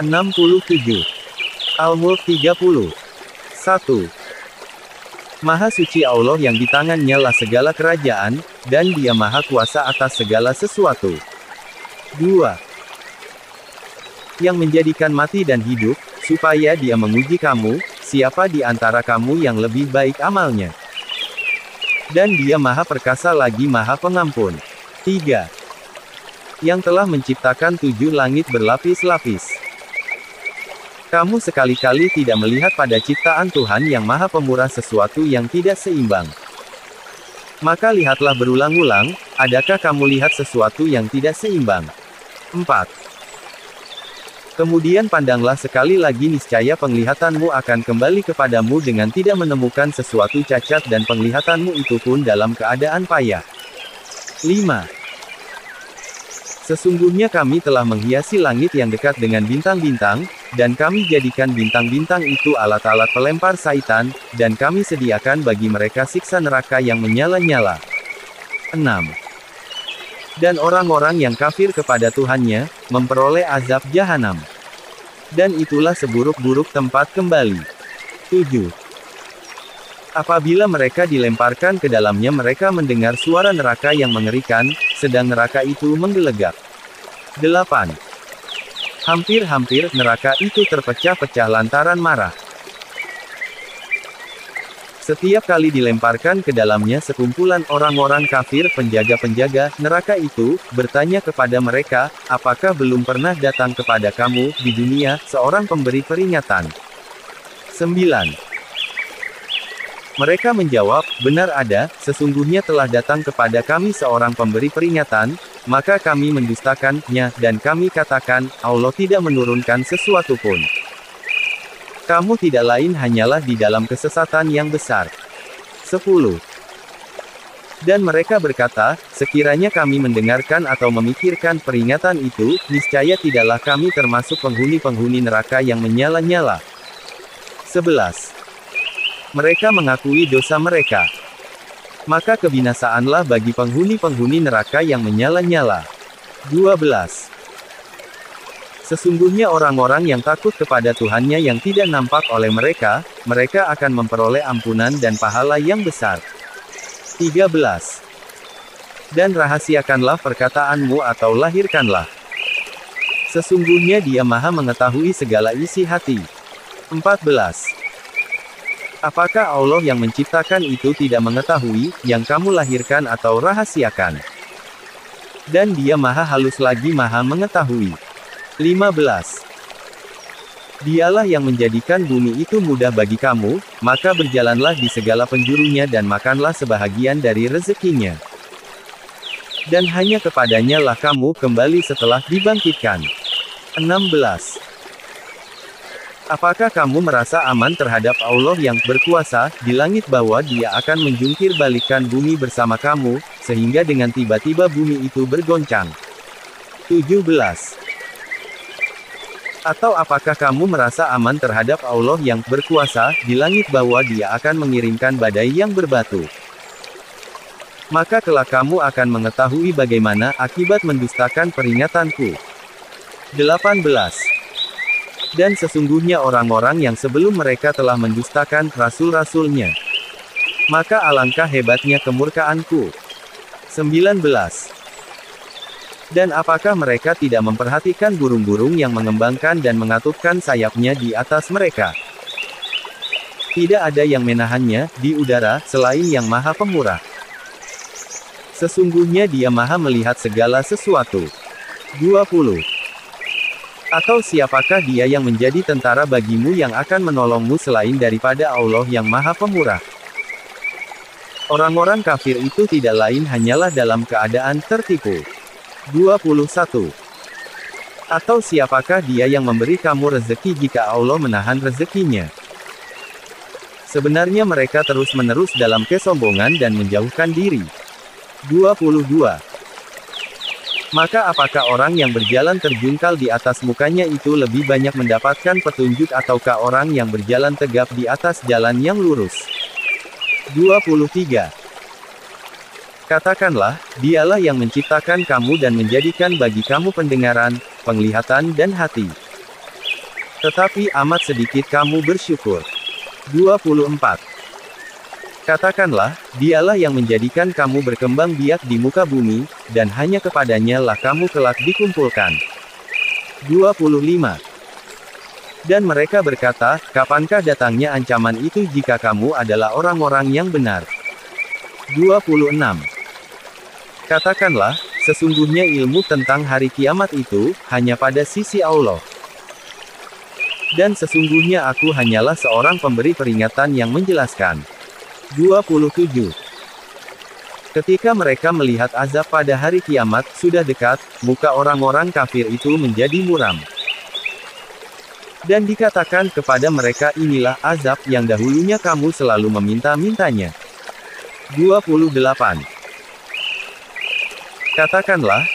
67. Al-Mulk 30. 1. Maha suci Allah yang di tangannya lah segala kerajaan, dan Dia maha kuasa atas segala sesuatu. 2. Yang menjadikan mati dan hidup, supaya Dia menguji kamu, siapa di antara kamu yang lebih baik amalnya. Dan Dia maha perkasa lagi maha pengampun. 3. Yang telah menciptakan 7 langit berlapis-lapis. Kamu sekali-kali tidak melihat pada ciptaan Tuhan yang maha pemurah sesuatu yang tidak seimbang. Maka lihatlah berulang-ulang, adakah kamu lihat sesuatu yang tidak seimbang? 4. Kemudian pandanglah sekali lagi, niscaya penglihatanmu akan kembali kepadamu dengan tidak menemukan sesuatu cacat, dan penglihatanmu itu pun dalam keadaan payah. 5. Sesungguhnya kami telah menghiasi langit yang dekat dengan bintang-bintang, dan kami jadikan bintang-bintang itu alat-alat pelempar syaitan, dan kami sediakan bagi mereka siksa neraka yang menyala-nyala. 6. Dan orang-orang yang kafir kepada Tuhannya, memperoleh azab jahanam. Dan itulah seburuk-buruk tempat kembali. 7. Apabila mereka dilemparkan ke dalamnya, mereka mendengar suara neraka yang mengerikan, sedang neraka itu menggelegak. 8. Hampir-hampir neraka itu terpecah-pecah lantaran marah. Setiap kali dilemparkan ke dalamnya sekumpulan orang-orang kafir, penjaga-penjaga neraka itu bertanya kepada mereka, apakah belum pernah datang kepada kamu di dunia seorang pemberi peringatan? 9. Mereka menjawab, benar ada, sesungguhnya telah datang kepada kami seorang pemberi peringatan, maka kami mendustakannya, dan kami katakan, Allah tidak menurunkan sesuatu pun. Kamu tidak lain hanyalah di dalam kesesatan yang besar. 10. Dan mereka berkata, sekiranya kami mendengarkan atau memikirkan peringatan itu, niscaya tidaklah kami termasuk penghuni-penghuni neraka yang menyala-nyala. 11. Mereka mengakui dosa mereka. Maka kebinasaanlah bagi penghuni-penghuni neraka yang menyala-nyala. 12. Sesungguhnya orang-orang yang takut kepada Tuhannya yang tidak nampak oleh mereka, mereka akan memperoleh ampunan dan pahala yang besar. 13. Dan rahasiakanlah perkataanmu atau lahirkanlah. Sesungguhnya Dia maha mengetahui segala isi hati. 14. Apakah Allah yang menciptakan itu tidak mengetahui, yang kamu lahirkan atau rahasiakan? Dan Dia maha halus lagi maha mengetahui. 15. Dialah yang menjadikan bumi itu mudah bagi kamu, maka berjalanlah di segala penjurunya dan makanlah sebahagian dari rezekinya. Dan hanya kepadanya lah kamu kembali setelah dibangkitkan. 16. Apakah kamu merasa aman terhadap Allah yang berkuasa di langit bahwa Dia akan menjungkir balikan bumi bersama kamu, sehingga dengan tiba-tiba bumi itu bergoncang? 17. Atau apakah kamu merasa aman terhadap Allah yang berkuasa di langit bahwa Dia akan mengirimkan badai yang berbatu? Maka kelak kamu akan mengetahui bagaimana akibat mendustakan peringatanku. 18. Dan sesungguhnya orang-orang yang sebelum mereka telah mendustakan rasul-rasulnya. Maka alangkah hebatnya kemurkaanku. 19. Dan apakah mereka tidak memperhatikan burung-burung yang mengembangkan dan mengatupkan sayapnya di atas mereka? Tidak ada yang menahannya di udara selain Yang Maha Pemurah. Sesungguhnya Dia maha melihat segala sesuatu. 20. Atau siapakah Dia yang menjadi tentara bagimu yang akan menolongmu selain daripada Allah yang Maha Pemurah? Orang-orang kafir itu tidak lain hanyalah dalam keadaan tertipu. 21. Atau siapakah Dia yang memberi kamu rezeki jika Allah menahan rezekinya? Sebenarnya mereka terus-menerus dalam kesombongan dan menjauhkan diri. 22. Maka apakah orang yang berjalan terjungkal di atas mukanya itu lebih banyak mendapatkan petunjuk ataukah orang yang berjalan tegap di atas jalan yang lurus? 23. Katakanlah, Dialah yang menciptakan kamu dan menjadikan bagi kamu pendengaran, penglihatan dan hati. tetapi amat sedikit kamu bersyukur. 24. Katakanlah, dialah yang menjadikan kamu berkembang biak di muka bumi, dan hanya kepadanya lah kamu kelak dikumpulkan. 25. Dan mereka berkata, kapankah datangnya ancaman itu jika kamu adalah orang-orang yang benar? 26. Katakanlah, sesungguhnya ilmu tentang hari kiamat itu, hanya pada sisi Allah. Dan sesungguhnya aku hanyalah seorang pemberi peringatan yang menjelaskan. 27. Ketika mereka melihat azab pada hari kiamat sudah dekat, muka orang-orang kafir itu menjadi muram. Dan dikatakan kepada mereka, inilah azab yang dahulunya kamu selalu meminta-mintanya. 28. Katakanlah,